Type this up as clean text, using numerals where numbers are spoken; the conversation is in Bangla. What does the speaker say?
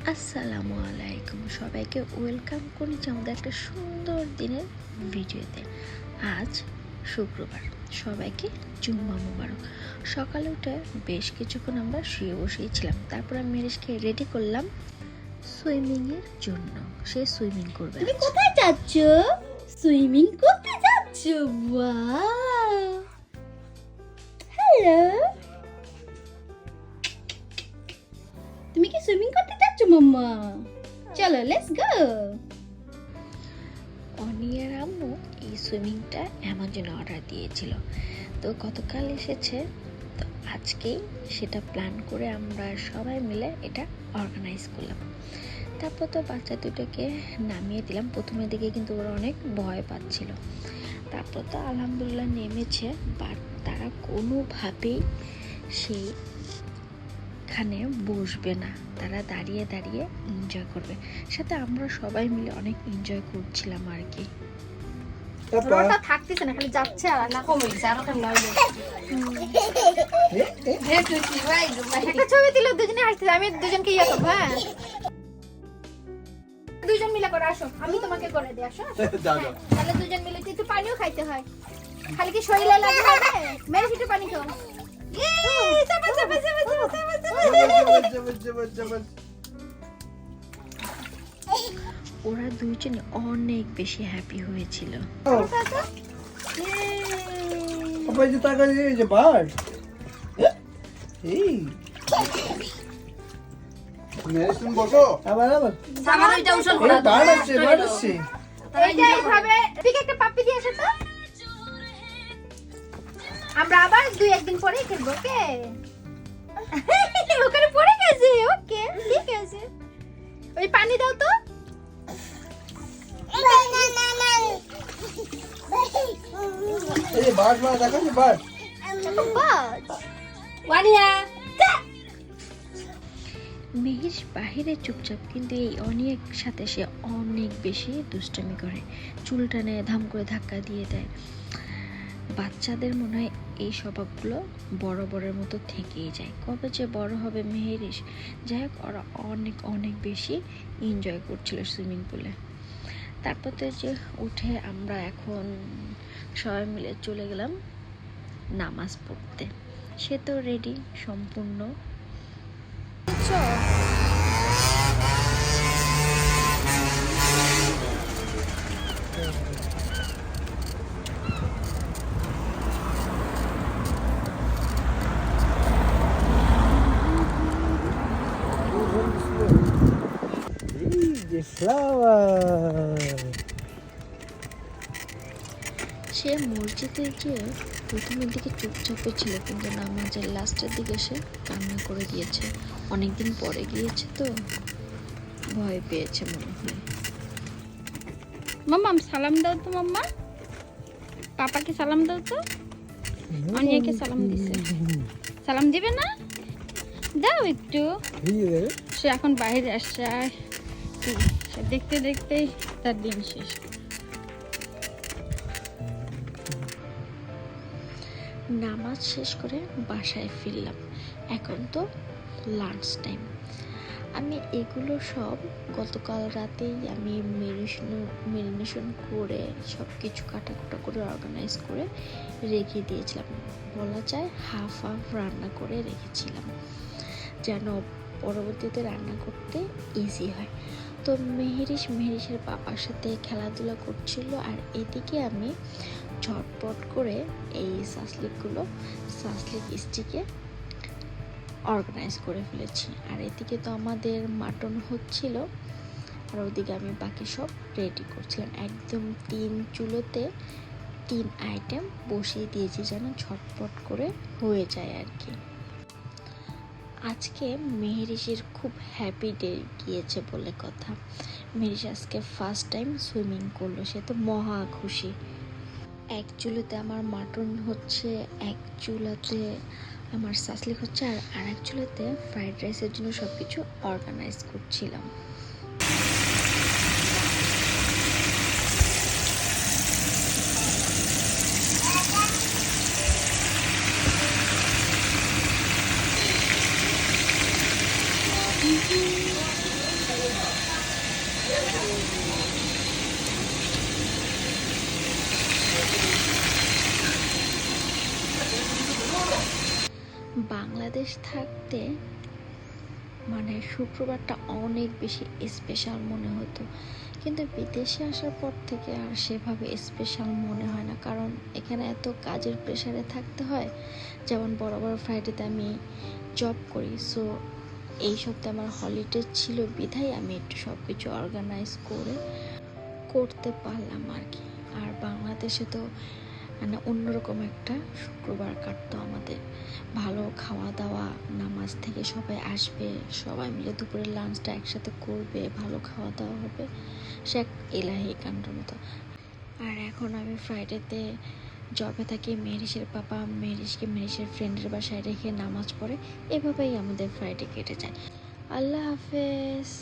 আসসালামু আলাইকুম, সবাইকে ওয়েলকাম করেছি আমাদের একটা সুন্দর দিনের ভিডিওতে। আজ শুক্রবার, সবাইকে জুম্মা মুবারক। সকালে উঠে বেশ কিছুক্ষণ আমরা শুয়ে বসেই ছিলাম। তারপর আমি মেরেশকে রেডি করলাম সুইমিংয়ের জন্য। সে সুইমিং করবে। তুমি কোথায় যাচ্ছ? সুইমিং করতে যাচ্ছ? ওয়াও, হ্যালো, তুমি কি সুইমিং করতে যাচ্ছ মাম্মা? চলো লেটস গো। অনিয়ার আম্মু এই সুইমিংটা অ্যামাজনে অর্ডার দিয়েছিল, তো গতকাল এসেছে। তো আজকেই সেটা প্ল্যান করে আমরা সবাই মিলে এটা অর্গানাইজ করলাম। তারপর তো বাচ্চা দুটোকে নামিয়ে দিলাম। প্রথমের দিকে কিন্তু ওরা অনেক ভয় পাচ্ছিল, তারপর তো আলহামদুলিল্লাহ নেমেছে। বাট তারা কোনোভাবেই সেইখানে বসবে না, তারা দাঁড়িয়ে দাঁড়িয়ে এনজয় করবে। সাথে আমরা সবাই মিলে অনেক এনজয় করছিলাম আর কি। ওটা থাকতেছে না, খালি যাচ্ছে আর না কমেছে আর ওখানে লাগবে। একটা ছবি দিল, দুজনে হাসতেছে। আমি দুজনকে ইয়ে করবো। হ্যাঁ, দুজন মিলে করে আসো, আমি তোমাকে করে দিই। আসো তাহলে দুজন মিলে একটু পানিও খাইতে হয়, খালি কি শরীরে লাগে হবে। মেরে একটু পানি খাও। ওরা দুইজনে অনেক বেশি হ্যাপি হয়েছিল। একটা পাপ্পি দিয়ে আসো তো, আমরা আবার 2-1 দিন পরে খেলবো। ওকে, ওখানে পড়ে গেছে। ওকে, ঠিক আছে। ওই পানি দাও তো। মেহির বাহিরে চুপচাপ, কিন্তু এই অনেক সাথে সে অনেক বেশি দুষ্টামি করে। চুল টানে, ধাম করে ধাক্কা দিয়ে দেয়। বাচ্চাদের মনে হয় এই স্বভাবগুলো বড় বড়ের মতো থেকেই যায়। কবে যে বড় হবে মেহেরিশ। যাই হোক, ওরা অনেক অনেক বেশি এনজয় করছিল সুইমিং পুলে। তারপর তো যে উঠে আমরা এখন সবাই মিলে চলে গেলাম নামাজ পড়তে। সে তো রেডি সম্পূর্ণ। সে মসজিদে গিয়ে প্রথমের দিকে চুপচাপে ছিল, কিন্তু নামাজের লাস্টের দিকে সে কান্না করে দিয়েছে। অনেকদিন পরে গিয়েছে তো ভয় পেয়েছে মনে হয়। মাম্মা সালাম দাও তো। মাম্মা পাপাকে সালাম দাও তো। অনিয়াকে সালাম দিছে। সালাম দিবে না? দাও একটু। সে এখন বাইরে আসছে আর সে দেখতে দেখতেই তার দিন শেষ। নামাজ শেষ করে বাসায় ফিরলাম। এখন তো লাঞ্চ টাইম। আমি এগুলো সব গতকাল রাতেই আমি মেরিনেশন করে সব কিছু কাটাকুটা করে অর্গানাইজ করে রেখে দিয়েছিলাম। বলা যায় হাফ রান্না করে রেখেছিলাম, যেন পরবর্তীতে রান্না করতে ইজি হয়। তো মেহেরিশের বাবার সাথে খেলাধুলা করছিল, আর এদিকে আমি ঝটপট করে এই সাসলিক স্টিকে অর্গানাইজ করে ফেলেছি। আর এদিকে তো আমাদের মাটন হচ্ছিল, আর ওদিকে আমি বাকি সব রেডি করছিলাম। একদম 3 চুলোতে 3 আইটেম বসিয়ে দিয়েছি, যেন ঝটপট করে হয়ে যায় আর কি। আজকে মেহেরিশের খুব হ্যাপি ডে গিয়েছে বলে কথা। মেহেরিশ আজকে ফার্স্ট টাইম সুইমিং করলো, সে তো মহা খুশি। এক চুলোতে আমার মাটন হচ্ছে, এক চুলাতে আমার সাসলিক হচ্ছে, আর এক চুলাতে ফ্রাইড রাইসের জন্য সব কিছু অর্গানাইজ করছিলাম। বাংলাদেশ থাকতে মানে শুক্রবারটা অনেক বেশি স্পেশাল মনে হতো, কিন্তু বিদেশে আসার পর থেকে আর সেভাবে স্পেশাল মনে হয় না, কারণ এখানে এত কাজের প্রেশারে থাকতে হয়। যেমন বড় বড় ফ্রাইডেতে আমি জব করি, সো এই সপ্তাহে আমার হলিডে ছিল বিধায় আমি একটু সব কিছু অর্গানাইজ করতে পারলাম আর কি। আর বাংলাদেশে তো মানে অন্যরকম একটা শুক্রবার কাটতো আমাদের। ভালো খাওয়া দাওয়া, নামাজ থেকে সবাই আসবে, সবাই মিলে দুপুরের লাঞ্চটা একসাথে করবে, ভালো খাওয়া দাওয়া হবে, সে এক এলাহি কাণ্ডর মতো। আর এখন আমি ফ্রাইডেতে জবে থাকি, মেহরিশের পাপা মেহরিশের ফ্রেন্ডের বাসায় রেখে নামাজ পড়ে, এভাবেই আমাদের ফ্রাইডে কেটে যায়। আল্লাহ হাফেজ।